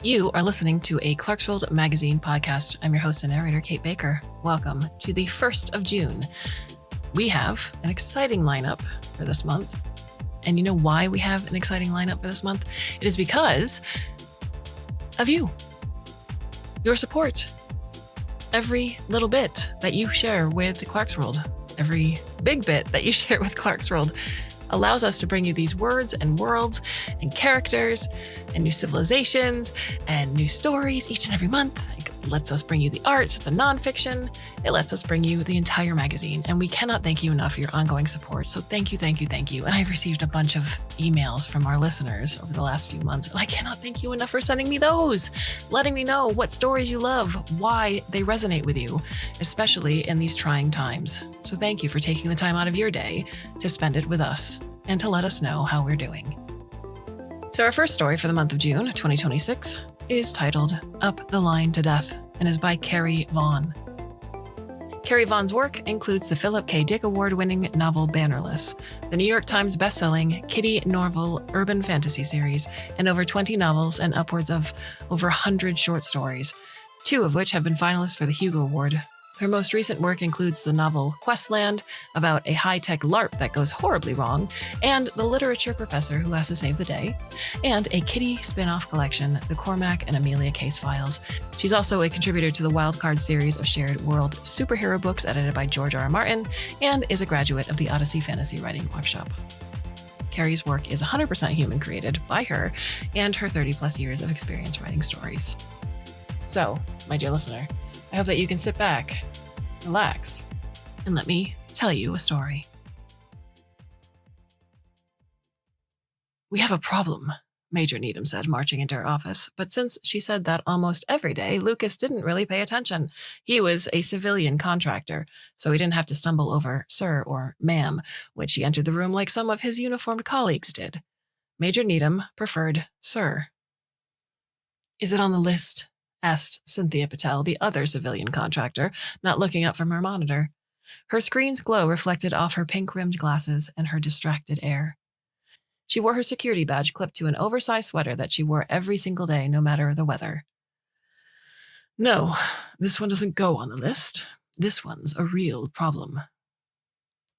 You are listening to a Clarkesworld Magazine podcast. I'm your host and narrator, Kate Baker. Welcome to the 1st of June. We have an exciting lineup for this month. And you know why we have an exciting lineup for this month? It is because of you, your support. Every little bit that you share with Clarkesworld, every big bit that you share with Clarkesworld allows us to bring you these words and worlds and characters and new civilizations and new stories each and every month. It lets us bring you the art, the nonfiction. It lets us bring you the entire magazine. And we cannot thank you enough for your ongoing support. So thank you, thank you, thank you. And I've received a bunch of emails from our listeners over the last few months. And I cannot thank you enough for sending me those, letting me know what stories you love, why they resonate with you, especially in these trying times. So thank you for taking the time out of your day to spend it with us and to let us know how we're doing. So our first story for the month of June 2026 is titled Up the Line to Death and is by Carrie Vaughn. Carrie Vaughn's work includes the Philip K. Dick Award-winning novel Bannerless, the New York Times bestselling Kitty Norval urban fantasy series, and over 20 novels and upwards of over 100 short stories, 2 of which have been finalists for the Hugo Award. Her most recent work includes the novel Questland, about a high-tech LARP that goes horribly wrong, and The Literature Professor Who Has to Save the Day, and a Kitty spin-off collection, The Cormac and Amelia Case Files. She's also a contributor to the Wildcard series of shared world superhero books edited by George R. R. Martin, and is a graduate of the Odyssey Fantasy Writing Workshop. Carrie's work is 100% human-created by her and her 30-plus years of experience writing stories. So, my dear listener, I hope that you can sit back, relax, and let me tell you a story. We have a problem, Major Needham said, marching into her office. But since she said that almost every day, Lucas didn't really pay attention. He was a civilian contractor, so he didn't have to stumble over sir or ma'am when she entered the room like some of his uniformed colleagues did. Major Needham preferred sir. Is it on the list? Asked Cynthia Patel, the other civilian contractor, not looking up from her monitor. Her screen's glow reflected off her pink-rimmed glasses and her distracted air. She wore her security badge clipped to an oversized sweater that she wore every single day, no matter the weather. No, this one doesn't go on the list. This one's a real problem.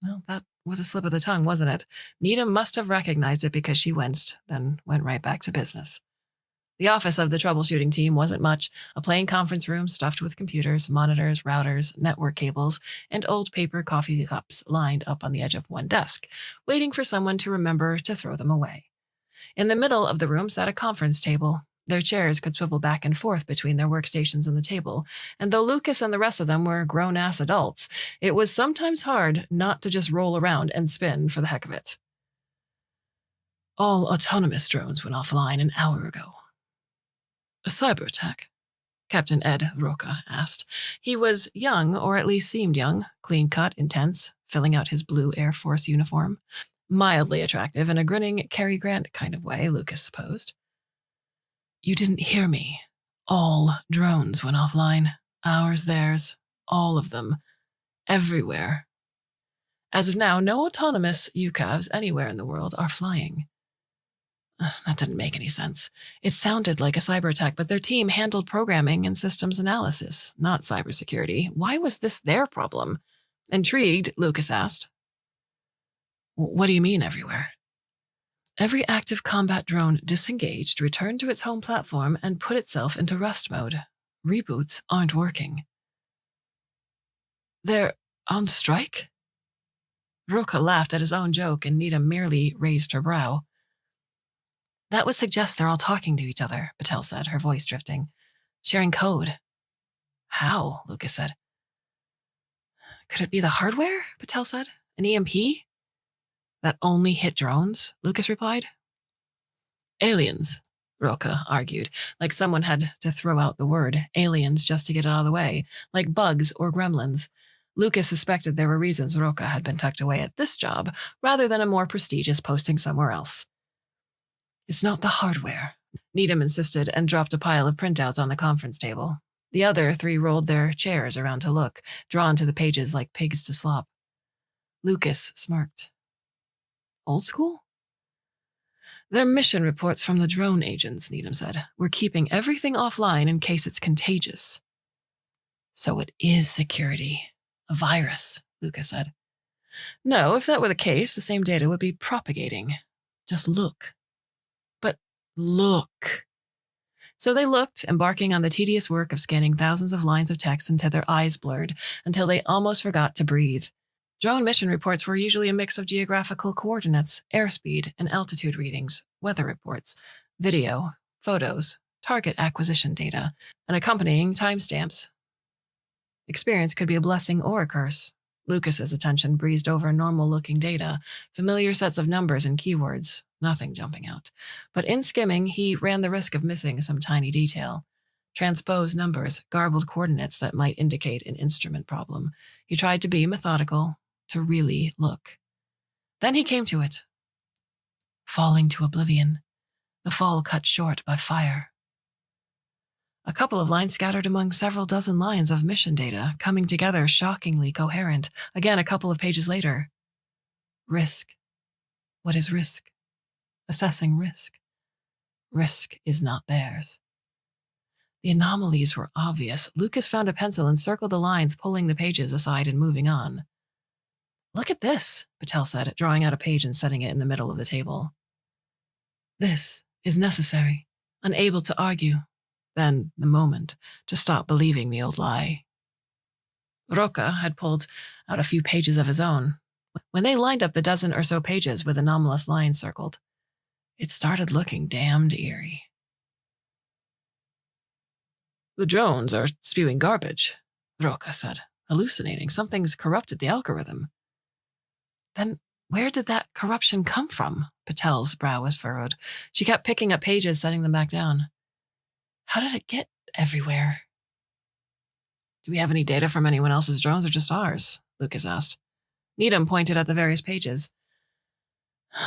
Well, that was a slip of the tongue, wasn't it? Needham must have recognized it because she winced, then went right back to business. The office of the troubleshooting team wasn't much, a plain conference room stuffed with computers, monitors, routers, network cables, and old paper coffee cups lined up on the edge of one desk, waiting for someone to remember to throw them away. In the middle of the room sat a conference table. Their chairs could swivel back and forth between their workstations and the table, and though Lucas and the rest of them were grown-ass adults, it was sometimes hard not to just roll around and spin for the heck of it. All autonomous drones went offline an hour ago. A cyber attack? Captain Ed Roca asked. He was young, or at least seemed young, clean-cut, intense, filling out his blue Air Force uniform. Mildly attractive in a grinning Cary Grant kind of way, Lucas supposed. You didn't hear me. All drones went offline. Ours, theirs, all of them. Everywhere. As of now, no autonomous UCAVs anywhere in the world are flying. That didn't make any sense. It sounded like a cyber attack, but their team handled programming and systems analysis, not cybersecurity. Why was this their problem? Intrigued, Lucas asked. What do you mean everywhere? Every active combat drone disengaged, returned to its home platform, and put itself into rest mode. Reboots aren't working. They're on strike? Roca laughed at his own joke, and Needham merely raised her brow. That would suggest they're all talking to each other, Patel said, her voice drifting. Sharing code. How? Lucas said. Could it be the hardware? Patel said. An EMP? That only hit drones? Lucas replied. Aliens, Roca argued, like someone had to throw out the word aliens just to get it out of the way, like bugs or gremlins. Lucas suspected there were reasons Roca had been tucked away at this job, rather than a more prestigious posting somewhere else. It's not the hardware, Needham insisted and dropped a pile of printouts on the conference table. The other 3 rolled their chairs around to look, drawn to the pages like pigs to slop. Lucas smirked. Old school? They're mission reports from the drone agents, Needham said. We're keeping everything offline in case it's contagious. So it is security. A virus, Lucas said. No, if that were the case, the same data would be propagating. Just look. But look. So they looked, embarking on the tedious work of scanning thousands of lines of text until their eyes blurred, until they almost forgot to breathe. Drone mission reports were usually a mix of geographical coordinates, airspeed and altitude readings, weather reports, video, photos, target acquisition data, and accompanying timestamps. Experience could be a blessing or a curse. Lucas's attention breezed over normal-looking data, familiar sets of numbers and keywords, nothing jumping out. But in skimming, he ran the risk of missing some tiny detail. Transposed numbers, garbled coordinates that might indicate an instrument problem. He tried to be methodical, to really look. Then he came to it. Falling to oblivion. The fall cut short by fire. A couple of lines scattered among several dozen lines of mission data, coming together shockingly coherent. Again, a couple of pages later. Risk. What is risk? Assessing risk. Risk is not theirs. The anomalies were obvious. Lucas found a pencil and circled the lines, pulling the pages aside and moving on. Look at this, Patel said, drawing out a page and setting it in the middle of the table. This is necessary. Unable to argue. Then the moment to stop believing the old lie. Roca had pulled out a few pages of his own. When they lined up the dozen or so pages with anomalous lines circled, it started looking damned eerie. The drones are spewing garbage, Roca said, hallucinating. Something's corrupted the algorithm. Then where did that corruption come from? Patel's brow was furrowed. She kept picking up pages, setting them back down. How did it get everywhere? Do we have any data from anyone else's drones or just ours? Lucas asked. Needham pointed at the various pages.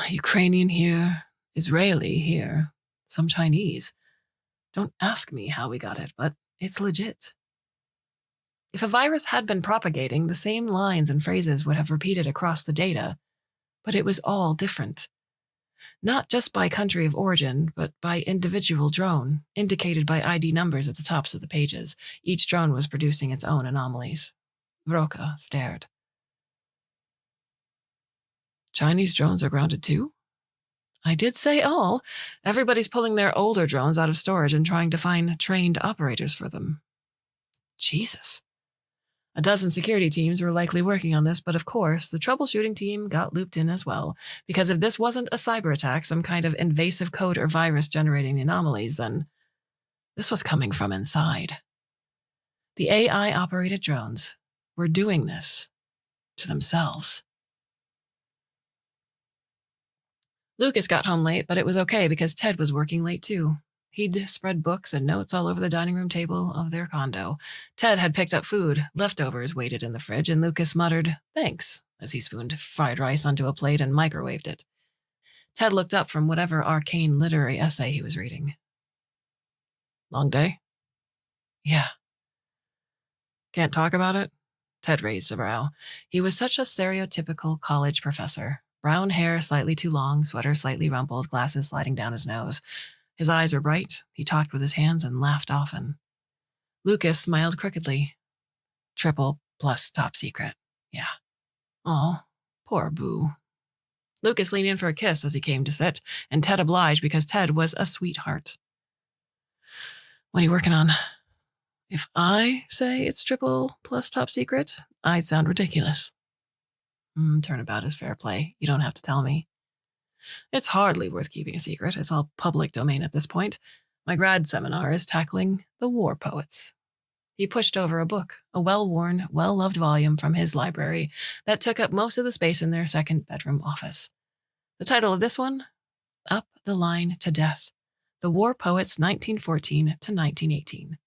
Ukrainian here, Israeli here, some Chinese. Don't ask me how we got it, but it's legit. If a virus had been propagating, the same lines and phrases would have repeated across the data, but it was all different. Not just by country of origin, but by individual drone, indicated by ID numbers at the tops of the pages. Each drone was producing its own anomalies. Roca stared. Chinese drones are grounded too? I did say all. Everybody's pulling their older drones out of storage and trying to find trained operators for them. Jesus. A dozen security teams were likely working on this, but of course, the troubleshooting team got looped in as well, because if this wasn't a cyber attack, some kind of invasive code or virus generating the anomalies, then this was coming from inside. The AI-operated drones were doing this to themselves. Lucas got home late, but it was okay because Ted was working late too. He'd spread books and notes all over the dining room table of their condo. Ted had picked up food. Leftovers waited in the fridge, and Lucas muttered, "Thanks," as he spooned fried rice onto a plate and microwaved it. Ted looked up from whatever arcane literary essay he was reading. Long day? Yeah. Can't talk about it? Ted raised a brow. He was such a stereotypical college professor. Brown hair slightly too long, sweater slightly rumpled, glasses sliding down his nose. His eyes were bright. He talked with his hands and laughed often. Lucas smiled crookedly. Triple plus top secret. Yeah. Aw, poor Boo. Lucas leaned in for a kiss as he came to sit, and Ted obliged because Ted was a sweetheart. What are you working on? If I say it's triple plus top secret, I'd sound ridiculous. Turnabout is fair play. You don't have to tell me. It's hardly worth keeping a secret. It's all public domain at this point. My grad seminar is tackling the war poets. He pushed over a book, a well-worn, well-loved volume from his library that took up most of the space in their second bedroom office. The title of this one? Up the Line to Death. The War Poets 1914 to 1918.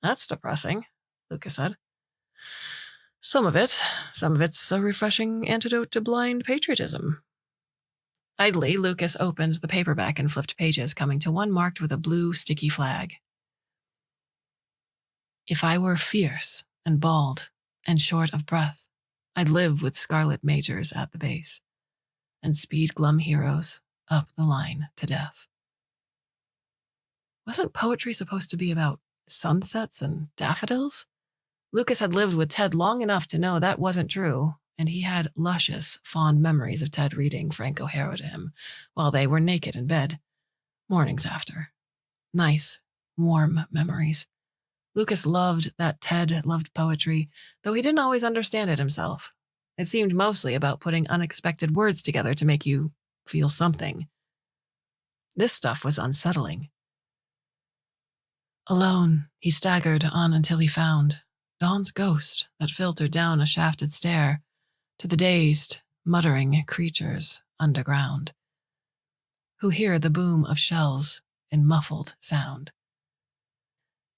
That's depressing, Lucas said. Some of it's a refreshing antidote to blind patriotism. Idly, Lucas opened the paperback and flipped pages, coming to one marked with a blue, sticky flag. If I were fierce and bald and short of breath, I'd live with scarlet majors at the base and speed glum heroes up the line to death. Wasn't poetry supposed to be about sunsets and daffodils? Lucas had lived with Ted long enough to know that wasn't true, and he had luscious, fond memories of Ted reading Frank O'Hara to him while they were naked in bed, mornings after. Nice, warm memories. Lucas loved that Ted loved poetry, though he didn't always understand it himself. It seemed mostly about putting unexpected words together to make you feel something. This stuff was unsettling. Alone, he staggered on until he found Dawn's ghost that filtered down a shafted stair to the dazed, muttering creatures underground, who hear the boom of shells in muffled sound.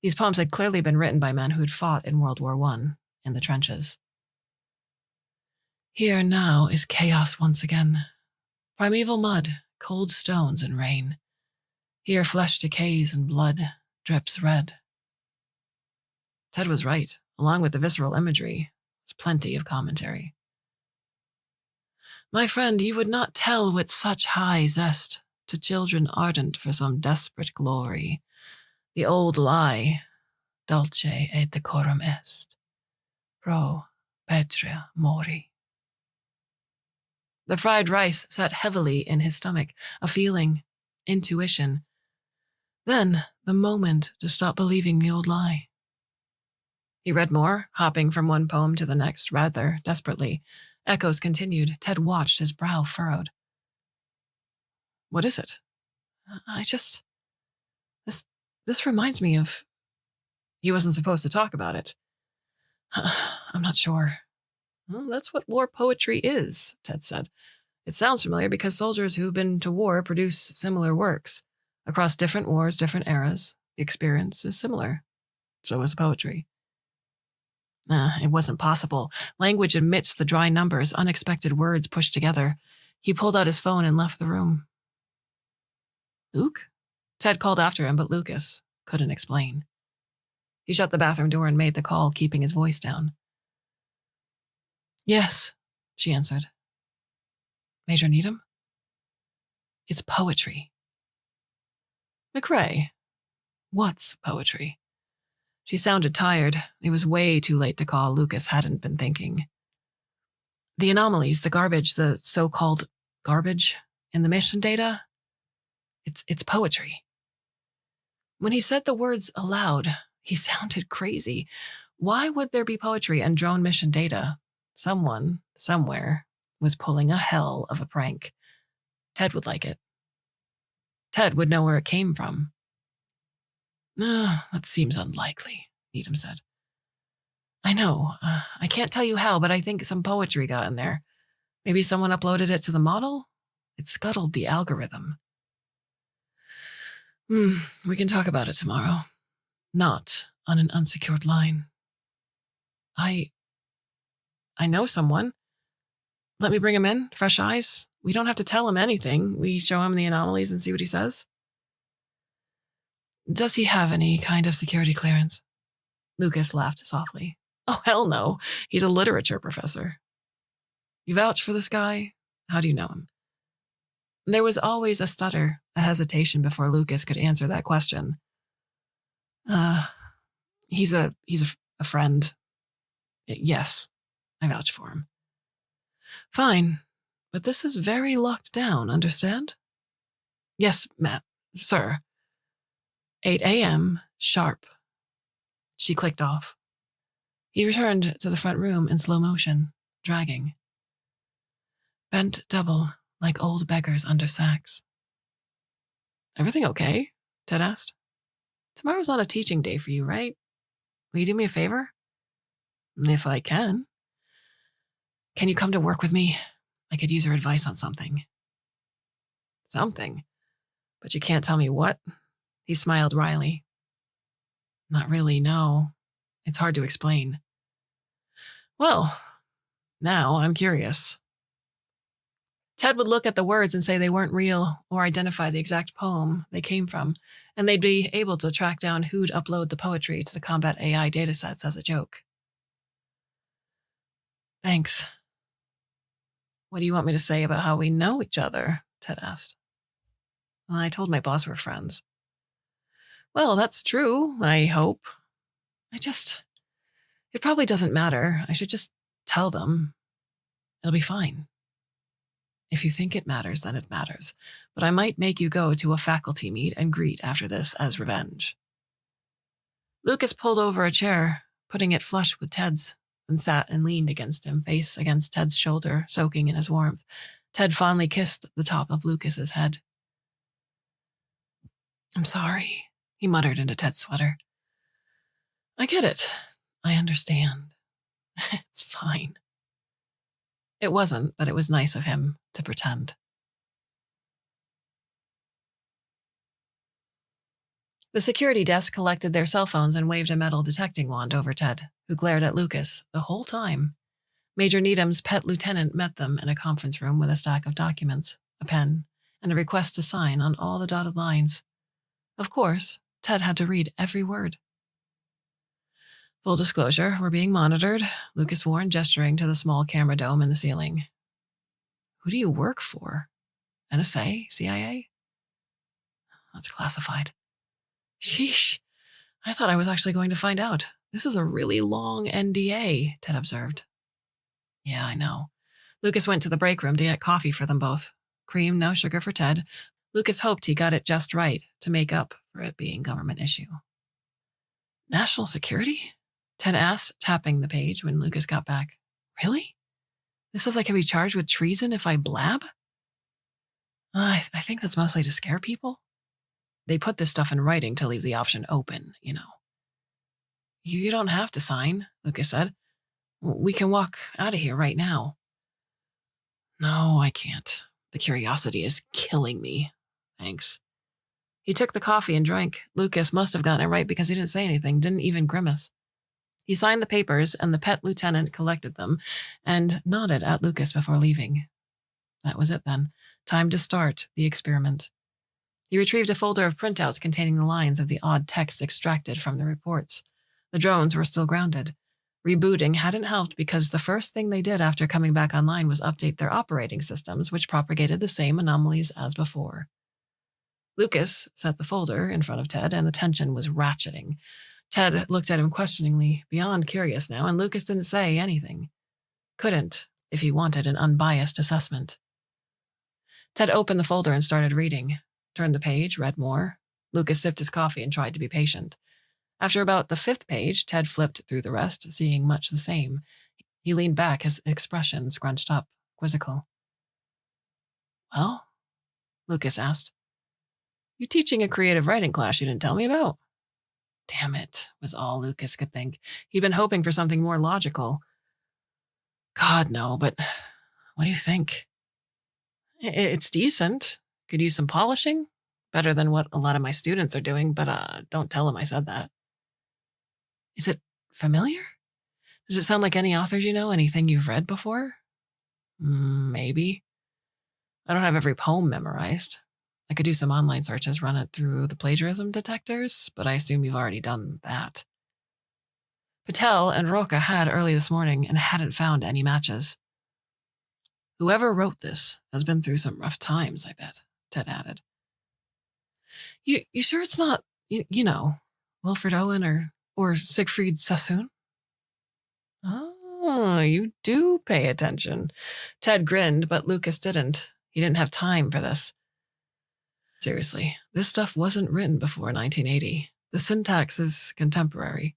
These poems had clearly been written by men who'd fought in World War I in the trenches. Here now is chaos once again. Primeval mud, cold stones and rain. Here flesh decays and blood drips red. Ted was right. Along with the visceral imagery, there's plenty of commentary. My friend, you would not tell with such high zest to children ardent for some desperate glory the old lie, dulce et decorum est, pro patria mori. The fried rice sat heavily in his stomach, a feeling, intuition. Then the moment to stop believing the old lie. He read more, hopping from one poem to the next rather desperately. Echoes continued. Ted watched, his brow furrowed. What is it? This reminds me of... He wasn't supposed to talk about it. I'm not sure. Well, that's what war poetry is, Ted said. It sounds familiar because soldiers who've been to war produce similar works. Across different wars, different eras, the experience is similar. So is poetry. It wasn't possible. Language amidst the dry numbers, unexpected words pushed together. He pulled out his phone and left the room. Luke? Ted called after him, but Lucas couldn't explain. He shut the bathroom door and made the call, keeping his voice down. Yes, she answered. Major Needham? It's poetry. McRae, what's poetry? She sounded tired. It was way too late to call. Lucas hadn't been thinking. The anomalies, the garbage, the so-called garbage in the mission data, it's poetry. When he said the words aloud, he sounded crazy. Why would there be poetry and drone mission data? Someone, somewhere, was pulling a hell of a prank. Ted would like it. Ted would know where it came from. That seems unlikely, Needham said. I know. I can't tell you how, but I think some poetry got in there. Maybe someone uploaded it to the model? It scuttled the algorithm. We can talk about it tomorrow. Not on an unsecured line. I know someone. Let me bring him in, fresh eyes. We don't have to tell him anything. We show him the anomalies and see what he says. Does he have any kind of security clearance? Lucas laughed softly. Oh, hell no. He's a literature professor. You vouch for this guy? How do you know him? There was always a stutter, a hesitation before Lucas could answer that question. He's a friend. Yes, I vouch for him. Fine, but this is very locked down, understand? Yes, ma'am, sir. 8 a.m. sharp. She clicked off. He returned to the front room in slow motion, dragging. Bent double, like old beggars under sacks. Everything okay? Ted asked. Tomorrow's not a teaching day for you, right? Will you do me a favor? If I can. Can you come to work with me? I could use your advice on something. Something? But you can't tell me what? He smiled wryly. Not really, no. It's hard to explain. Well, now I'm curious. Ted would look at the words and say they weren't real or identify the exact poem they came from, and they'd be able to track down who'd upload the poetry to the combat AI datasets as a joke. Thanks. What do you want me to say about how we know each other? Ted asked. Well, I told my boss we're friends. Well, that's true, I hope. It probably doesn't matter. I should just tell them. It'll be fine. If you think it matters, then it matters. But I might make you go to a faculty meet and greet after this as revenge. Lucas pulled over a chair, putting it flush with Ted's, and sat and leaned against him, face against Ted's shoulder, soaking in his warmth. Ted fondly kissed the top of Lucas's head. I'm sorry, he muttered into Ted's sweater. I get it. I understand. It's fine. It wasn't, but it was nice of him to pretend. The security desk collected their cell phones and waved a metal detecting wand over Ted, who glared at Lucas the whole time. Major Needham's pet lieutenant met them in a conference room with a stack of documents, a pen, and a request to sign on all the dotted lines. Of course, Ted had to read every word. Full disclosure, we're being monitored, Lucas warned, gesturing to the small camera dome in the ceiling. Who do you work for? NSA? CIA? That's classified. Sheesh. I thought I was actually going to find out. This is a really long NDA, Ted observed. Yeah, I know. Lucas went to the break room to get coffee for them both. Cream, no sugar for Ted. Lucas hoped he got it just right to make up for it being government issue. National security? Ted asked, tapping the page when Lucas got back. Really? This says I can be charged with treason if I blab? I think that's mostly to scare people. They put this stuff in writing to leave the option open, you know. You don't have to sign, Lucas said. We can walk out of here right now. No, I can't. The curiosity is killing me. Thanks. He took the coffee and drank. Lucas must have gotten it right because he didn't say anything, didn't even grimace. He signed the papers, and the pet lieutenant collected them and nodded at Lucas before leaving. That was it then. Time to start the experiment. He retrieved a folder of printouts containing the lines of the odd text extracted from the reports. The drones were still grounded. Rebooting hadn't helped because the first thing they did after coming back online was update their operating systems, which propagated the same anomalies as before. Lucas set the folder in front of Ted, and the tension was ratcheting. Ted looked at him questioningly, beyond curious now, and Lucas didn't say anything. Couldn't, if he wanted an unbiased assessment. Ted opened the folder and started reading. Turned the page, read more. Lucas sipped his coffee and tried to be patient. After about the 5th page, Ted flipped through the rest, seeing much the same. He leaned back, his expression scrunched up, quizzical. Well? Lucas asked. You teaching a creative writing class you didn't tell me about? Damn it, was all Lucas could think. He'd been hoping for something more logical. God, no, but what do you think? It's decent. Could use some polishing. Better than what a lot of my students are doing, but don't tell them I said that. Is it familiar? Does it sound like any authors you know, anything you've read before? Maybe. I don't have every poem memorized. I could do some online searches, run it through the plagiarism detectors, but I assume you've already done that. Patel and Roca had early this morning and hadn't found any matches. Whoever wrote this has been through some rough times, I bet, Ted added. You sure it's not, you know, Wilfred Owen or Siegfried Sassoon? Oh, you do pay attention. Ted grinned, but Lucas didn't. He didn't have time for this. Seriously, this stuff wasn't written before 1980. The syntax is contemporary.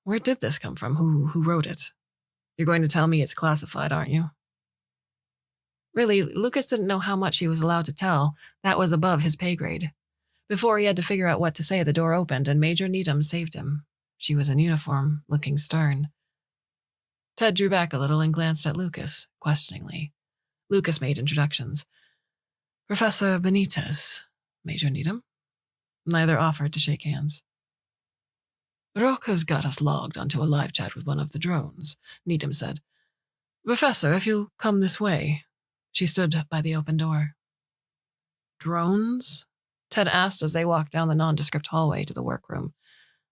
Where did this come from? Who wrote it? You're going to tell me it's classified, aren't you? Really, Lucas didn't know how much he was allowed to tell. That was above his pay grade. Before he had to figure out what to say, the door opened and Major Needham saved him. She was in uniform, looking stern. Ted drew back a little and glanced at Lucas, questioningly. Lucas made introductions. Professor Benitez, Major Needham. Neither offered to shake hands. Roca's got us logged onto a live chat with one of the drones, Needham said. Professor, if you'll come this way. She stood by the open door. Drones? Ted asked as they walked down the nondescript hallway to the workroom.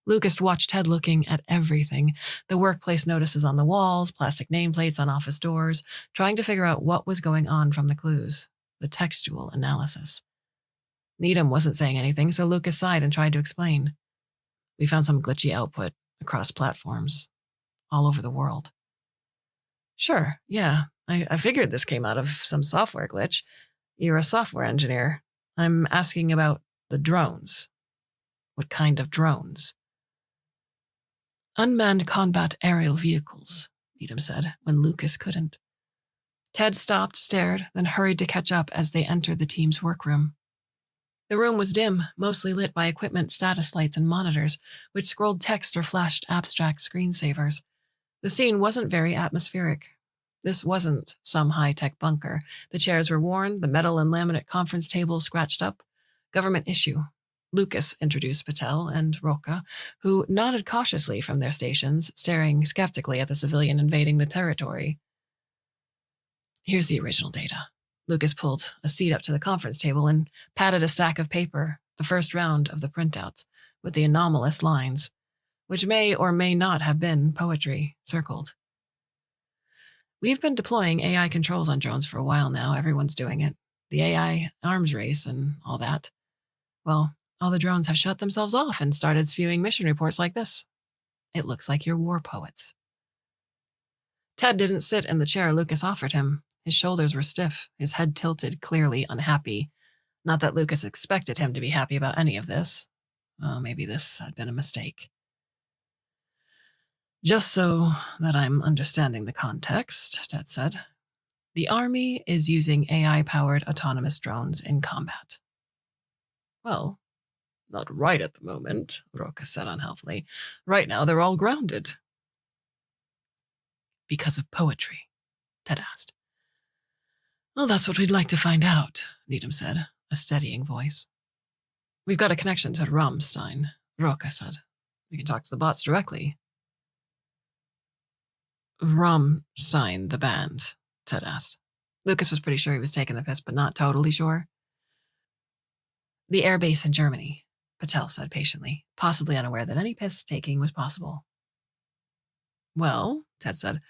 Lucas watched Ted looking at everything, the workplace notices on the walls, plastic nameplates on office doors, trying to figure out what was going on from the clues, the textual analysis. Needham wasn't saying anything, so Lucas sighed and tried to explain. We found some glitchy output across platforms all over the world. Sure, yeah. I figured this came out of some software glitch. You're a software engineer. I'm asking about the drones. What kind of drones? Unmanned combat aerial vehicles, Needham said, when Lucas couldn't. Ted stopped, stared, then hurried to catch up as they entered the team's workroom. The room was dim, mostly lit by equipment status lights and monitors, which scrolled text or flashed abstract screensavers. The scene wasn't very atmospheric. This wasn't some high-tech bunker. The chairs were worn, the metal and laminate conference table scratched up. Government issue. Lucas introduced Patel and Roca, who nodded cautiously from their stations, staring skeptically at the civilian invading the territory. Here's the original data. Lucas pulled a seat up to the conference table and patted a stack of paper, the first round of the printouts, with the anomalous lines, which may or may not have been poetry, circled. We've been deploying AI controls on drones for a while now. Everyone's doing it. The AI arms race and all that. Well, all the drones have shut themselves off and started spewing mission reports like this. It looks like you're war poets. Ted didn't sit in the chair Lucas offered him. His shoulders were stiff, his head tilted, clearly unhappy. Not that Lucas expected him to be happy about any of this. Well, maybe this had been a mistake. Just so that I'm understanding the context, Ted said. The Army is using AI-powered autonomous drones in combat. Well, not right at the moment, Roca said unhelpfully. Right now, they're all grounded. Because of poetry, Ted asked. Well, that's what we'd like to find out, Needham said, a steadying voice. We've got a connection to Rammstein, Roca said. We can talk to the bots directly. Rammstein, the band, Ted asked. Lucas was pretty sure he was taking the piss, but not totally sure. The air base in Germany, Patel said patiently, possibly unaware that any piss-taking was possible. Well, Ted said,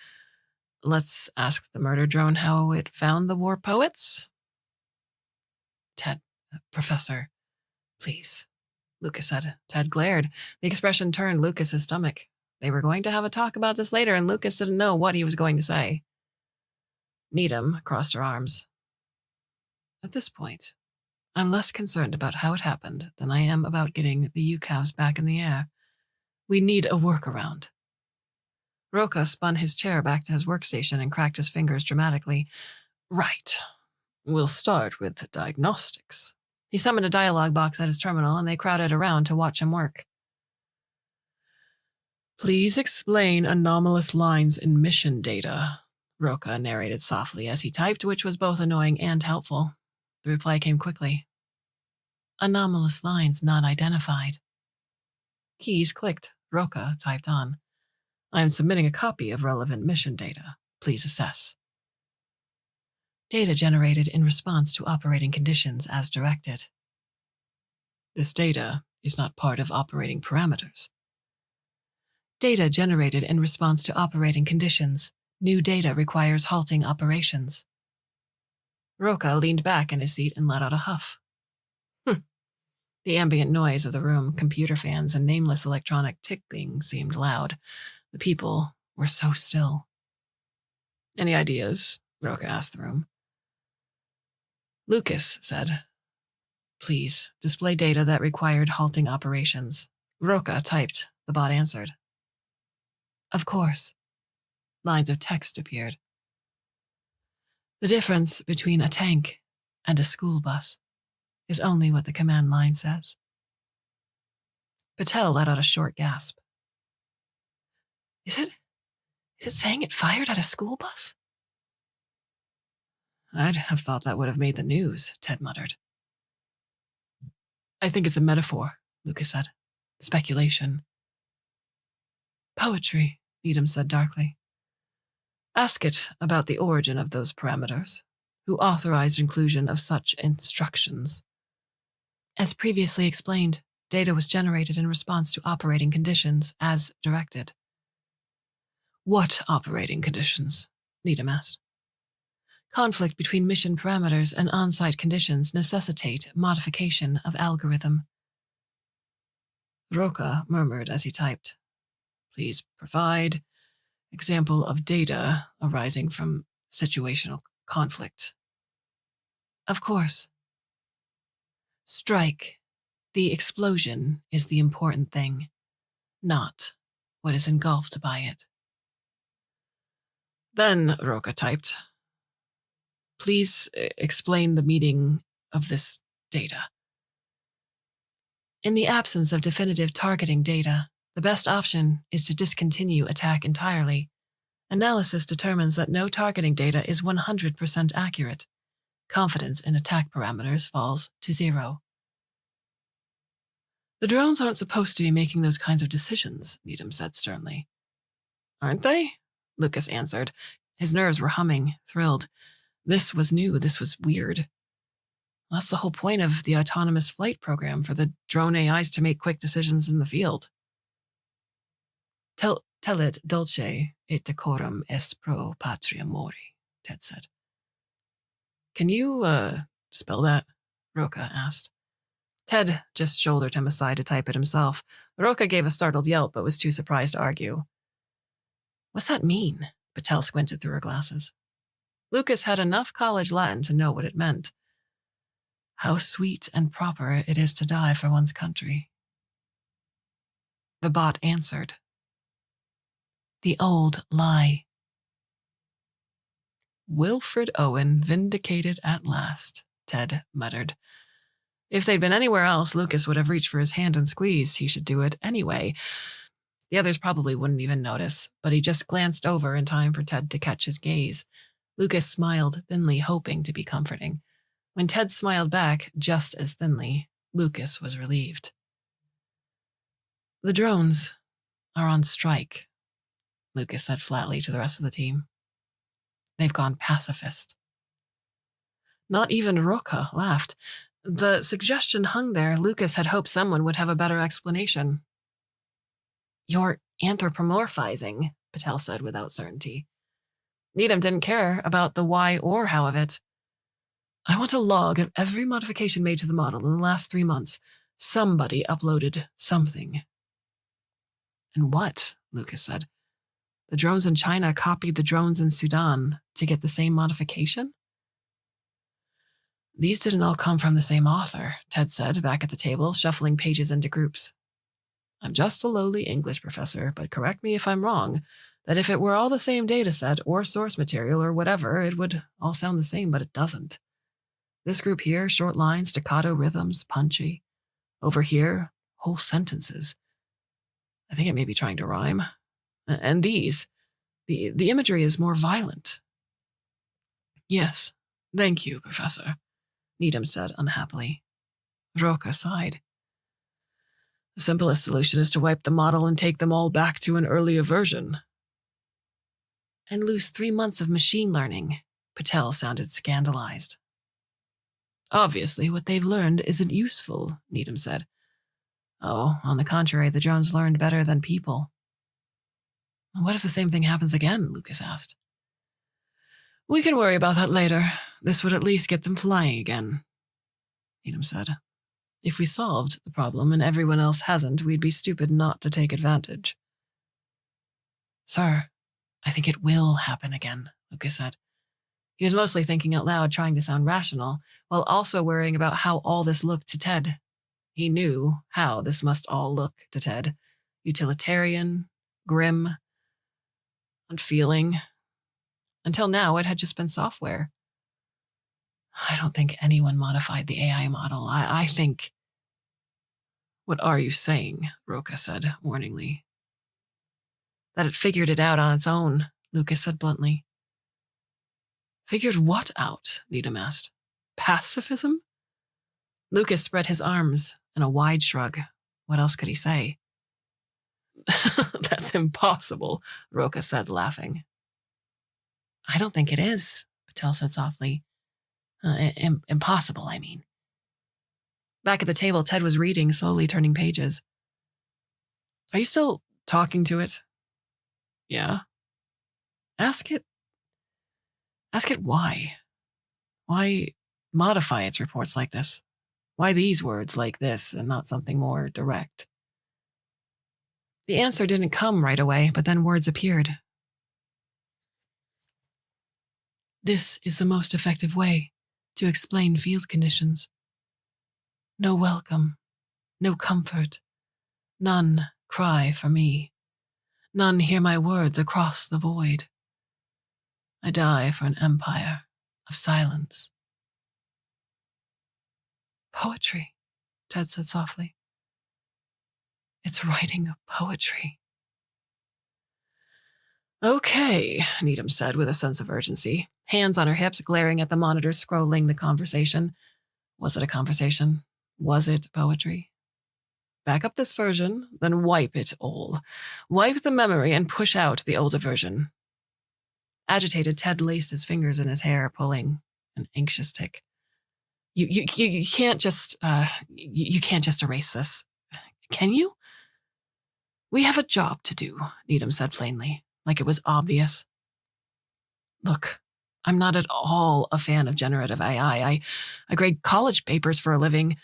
let's ask the murder drone how it found the war poets. Ted, Professor, please, Lucas said. Ted glared. The expression turned Lucas's stomach. They were going to have a talk about this later, and Lucas didn't know what he was going to say. Needham crossed her arms. At this point, I'm less concerned about how it happened than I am about getting the UCAVs back in the air. We need a workaround. Roca spun his chair back to his workstation and cracked his fingers dramatically. Right. We'll start with diagnostics. He summoned a dialogue box at his terminal, and they crowded around to watch him work. Please explain anomalous lines in mission data, Roca narrated softly as he typed, which was both annoying and helpful. The reply came quickly. Anomalous lines not identified. Keys clicked. Roca typed on. I am submitting a copy of relevant mission data. Please assess. Data generated in response to operating conditions as directed. This data is not part of operating parameters. Data generated in response to operating conditions. New data requires halting operations. Roca leaned back in his seat and let out a huff. The ambient noise of the room, computer fans, and nameless electronic ticking seemed loud. The people were so still. Any ideas? Roca asked the room. Lucas said, please, display data that required halting operations. Roca typed. The bot answered. Of course. Lines of text appeared. The difference between a tank and a school bus is only what the command line says. Patel let out a short gasp. Is it saying it fired at a school bus? I'd have thought that would have made the news, Ted muttered. I think it's a metaphor, Lucas said. Speculation. Poetry, Needham said darkly. Ask it about the origin of those parameters. Who authorized inclusion of such instructions? As previously explained, data was generated in response to operating conditions as directed. What operating conditions? Needham asked. Conflict between mission parameters and on-site conditions necessitate modification of algorithm. Roca murmured as he typed. Please provide example of data arising from situational conflict. Of course. Strike. The explosion is the important thing, not what is engulfed by it. Then Roca typed, please explain the meaning of this data. In the absence of definitive targeting data, the best option is to discontinue attack entirely. Analysis determines that no targeting data is 100% accurate. Confidence in attack parameters falls to 0. The drones aren't supposed to be making those kinds of decisions, Needham said sternly. Aren't they? Lucas answered. His nerves were humming, thrilled. This was new, this was weird. That's the whole point of the autonomous flight program, for the drone AIs to make quick decisions in the field. Telit dulce et decorum est pro patria mori, Ted said. Can you, spell that? Roca asked. Ted just shouldered him aside to type it himself. Roca gave a startled yelp, but was too surprised to argue. What's that mean? Patel squinted through her glasses. Lucas had enough college Latin to know what it meant. How sweet and proper it is to die for one's country. The bot answered. The old lie. Wilfred Owen vindicated at last, Ted muttered. If they'd been anywhere else, Lucas would have reached for his hand and squeezed. He should do it anyway. The others probably wouldn't even notice, but he just glanced over in time for Ted to catch his gaze. Lucas smiled thinly, hoping to be comforting. When Ted smiled back, just as thinly, Lucas was relieved. The drones are on strike, Lucas said flatly to the rest of the team. They've gone pacifist. Not even Roca laughed. The suggestion hung there. Lucas had hoped someone would have a better explanation. You're anthropomorphizing, Patel said without certainty. Needham didn't care about the why or how of it. I want a log of every modification made to the model in the last 3 months. Somebody uploaded something. And what? Lucas said. The drones in China copied the drones in Sudan to get the same modification? These didn't all come from the same author, Ted said, back at the table, shuffling pages into groups. I'm just a lowly English professor, but correct me if I'm wrong, that if it were all the same data set or source material or whatever, it would all sound the same, but it doesn't. This group here, short lines, staccato rhythms, punchy. Over here, whole sentences. I think it may be trying to rhyme. And these, the imagery is more violent. Yes, thank you, Professor, Needham said unhappily. Roca sighed. The simplest solution is to wipe the model and take them all back to an earlier version. And lose 3 months of machine learning, Patel sounded scandalized. Obviously, what they've learned isn't useful, Needham said. Oh, on the contrary, the drones learned better than people. What if the same thing happens again? Lucas asked. We can worry about that later. This would at least get them flying again, Needham said. If we solved the problem and everyone else hasn't, we'd be stupid not to take advantage. Sir, I think it will happen again, Lucas said. He was mostly thinking out loud, trying to sound rational, while also worrying about how all this looked to Ted. He knew how this must all look to Ted. Utilitarian, grim, unfeeling. Until now, it had just been software. I don't think anyone modified the AI model. I think... What are you saying? Roca said, warningly. That it figured it out on its own, Lucas said bluntly. Figured what out? Needham asked. Pacifism? Lucas spread his arms in a wide shrug. What else could he say? That's impossible, Roca said, laughing. I don't think it is, Patel said softly. Impossible, I mean. Back at the table, Ted was reading, slowly turning pages. Are you still talking to it? Yeah. Ask it why. Why modify its reports like this? Why these words like this and not something more direct? The answer didn't come right away, but then words appeared. This is the most effective way to explain field conditions. No welcome, no comfort, none cry for me, none hear my words across the void. I die for an empire of silence. Poetry, Ted said softly. It's writing poetry. Okay, Needham said with a sense of urgency, hands on her hips, glaring at the monitor, scrolling the conversation. Was it a conversation? Was it poetry? Back up this version, then wipe it all. Wipe the memory and push out the older version. Agitated, Ted laced his fingers in his hair, pulling an anxious tick. You can't just you can't just erase this, can you? We have a job to do, Needham said plainly, like it was obvious. Look, I'm not at all a fan of generative AI. I grade college papers for a living.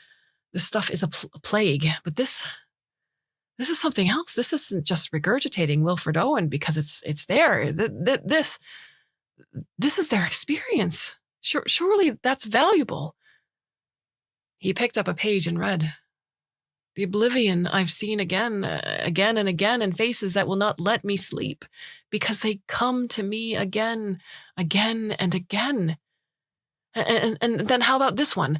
This stuff is a plague, but this is something else. This isn't just regurgitating Wilfred Owen because it's there. This is their experience. Surely that's valuable. He picked up a page and read. The oblivion I've seen again and again in faces that will not let me sleep because they come to me again and again. And then how about this one?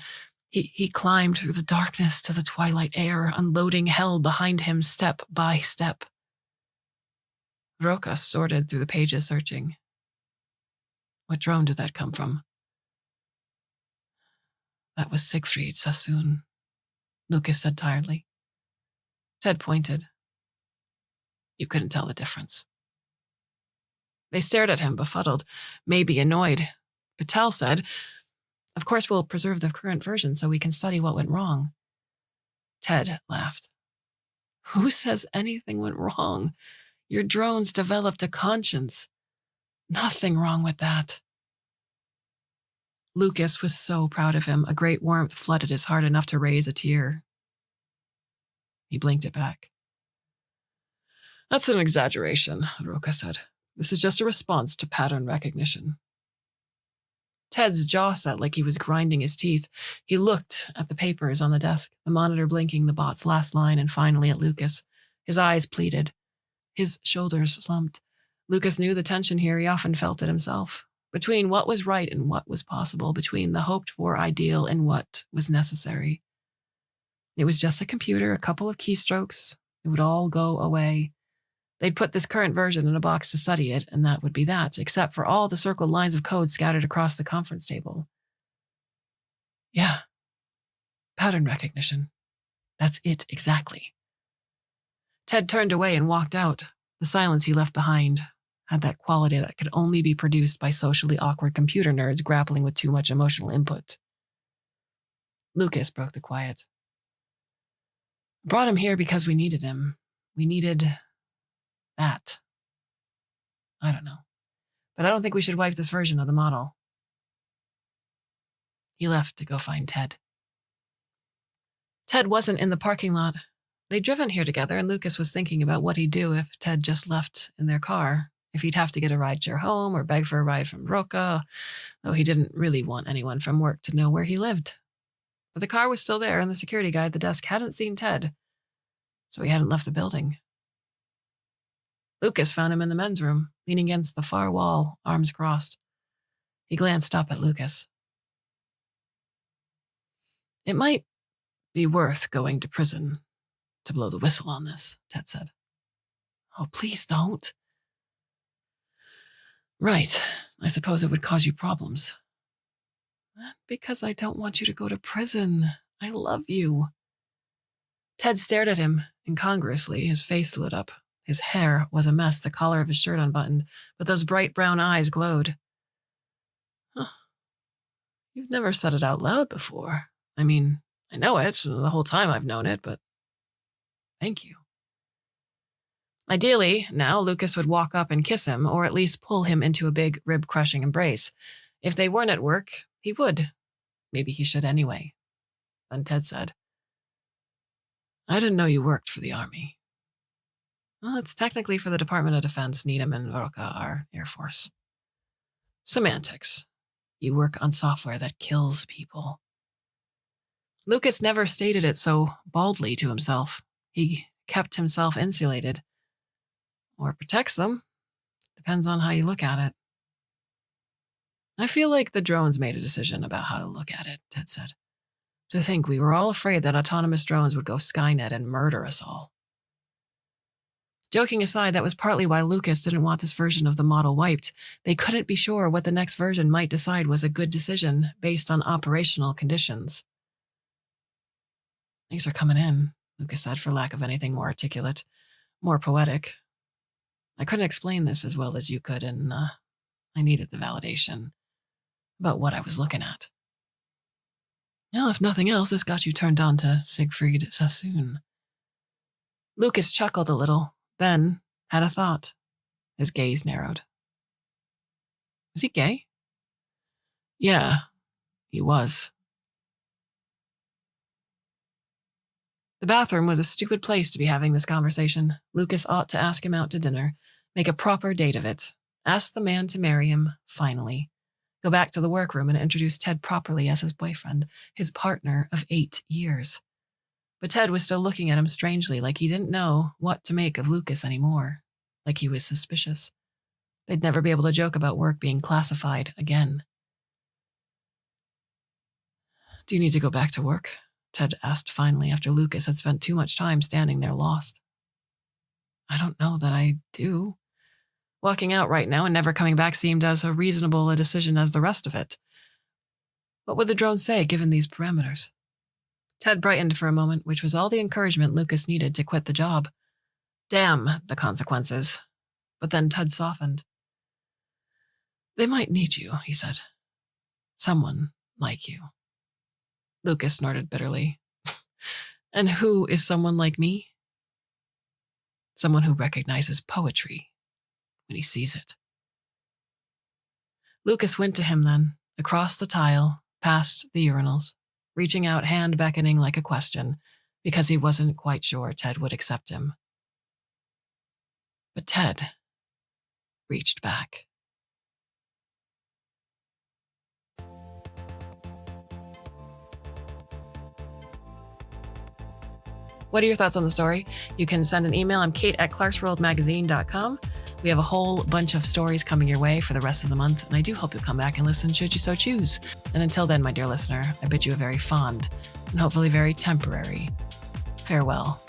He climbed through the darkness to the twilight air, unloading hell behind him step by step. Roca sorted through the pages, searching. What drone did that come from? That was Siegfried Sassoon, Lucas said tiredly. Ted pointed. You couldn't tell the difference. They stared at him, befuddled, maybe annoyed. Patel said, of course we'll preserve the current version so we can study what went wrong. Ted laughed. Who says anything went wrong? Your drones developed a conscience. Nothing wrong with that. Lucas was so proud of him. A great warmth flooded his heart enough to raise a tear. He blinked it back. That's an exaggeration, Roca said. This is just a response to pattern recognition. Ted's jaw set like he was grinding his teeth. He looked at the papers on the desk, the monitor blinking the bot's last line, and finally at Lucas. His eyes pleaded. His shoulders slumped. Lucas knew the tension here. He often felt it himself. Between what was right and what was possible, between the hoped-for ideal and what was necessary. It was just a computer, a couple of keystrokes. It would all go away. They'd put this current version in a box to study it, and that would be that, except for all the circled lines of code scattered across the conference table. Yeah. Pattern recognition. That's it, exactly. Ted turned away and walked out. The silence he left behind had that quality that could only be produced by socially awkward computer nerds grappling with too much emotional input. Lucas broke the quiet. Brought him here because we needed him. We needed that. I don't know. But I don't think we should wipe this version of the model. He left to go find Ted. Ted wasn't in the parking lot. They'd driven here together, and Lucas was thinking about what he'd do if Ted just left in their car, if he'd have to get a rideshare home or beg for a ride from Roca, though he didn't really want anyone from work to know where he lived. But the car was still there, and the security guy at the desk hadn't seen Ted, so he hadn't left the building. Lucas found him in the men's room, leaning against the far wall, arms crossed. He glanced up at Lucas. It might be worth going to prison to blow the whistle on this, Ted said. Oh, please don't. Right. I suppose it would cause you problems. Because I don't want you to go to prison. I love you. Ted stared at him incongruously, his face lit up. His hair was a mess, the collar of his shirt unbuttoned, but those bright brown eyes glowed. Huh. You've never said it out loud before. I mean, I know it the whole time I've known it, but thank you. Ideally, now Lucas would walk up and kiss him, or at least pull him into a big, rib-crushing embrace. If they weren't at work, He would. Maybe he should anyway. Then Ted said, I didn't know you worked for the Army. Well, it's technically for the Department of Defense. Needham and Roca are Air Force. Semantics. You work on software that kills people. Lucas never stated it so baldly to himself. He kept himself insulated. Or protects them. Depends on how you look at it. I feel like the drones made a decision about how to look at it, Ted said. To think we were all afraid that autonomous drones would go Skynet and murder us all. Joking aside, that was partly why Lucas didn't want this version of the model wiped. They couldn't be sure what the next version might decide was a good decision based on operational conditions. Things are coming in, Lucas said, for lack of anything more articulate, more poetic. I couldn't explain this as well as you could, and I needed the validation about what I was looking at. Well, if nothing else, this got you turned on to Siegfried Sassoon. Lucas chuckled a little, then had a thought. His gaze narrowed. Was he gay? Yeah, he was. The bathroom was a stupid place to be having this conversation. Lucas ought to ask him out to dinner, make a proper date of it, ask the man to marry him, finally. Go back to the workroom and introduce Ted properly as his boyfriend, his partner of 8 years. But Ted was still looking at him strangely, like he didn't know what to make of Lucas anymore, like he was suspicious. They'd never be able to joke about work being classified again. Do you need to go back to work? Ted asked finally, after Lucas had spent too much time standing there lost. I don't know that I do. Walking out right now and never coming back seemed as reasonable a decision as the rest of it. What would the drone say, given these parameters? Ted brightened for a moment, which was all the encouragement Lucas needed to quit the job. Damn the consequences. But then Ted softened. They might need you, he said. Someone like you. Lucas snorted bitterly. And who is someone like me? Someone who recognizes poetry when he sees it. Lucas went to him then, across the tile, past the urinals, reaching out, hand beckoning like a question, because he wasn't quite sure Ted would accept him. But Ted reached back. What are your thoughts on the story? You can send an email. I'm Kate@Clarkesworldmagazine.com. We have a whole bunch of stories coming your way for the rest of the month, and I do hope you'll come back and listen should you so choose. And until then, my dear listener, I bid you a very fond and hopefully very temporary farewell.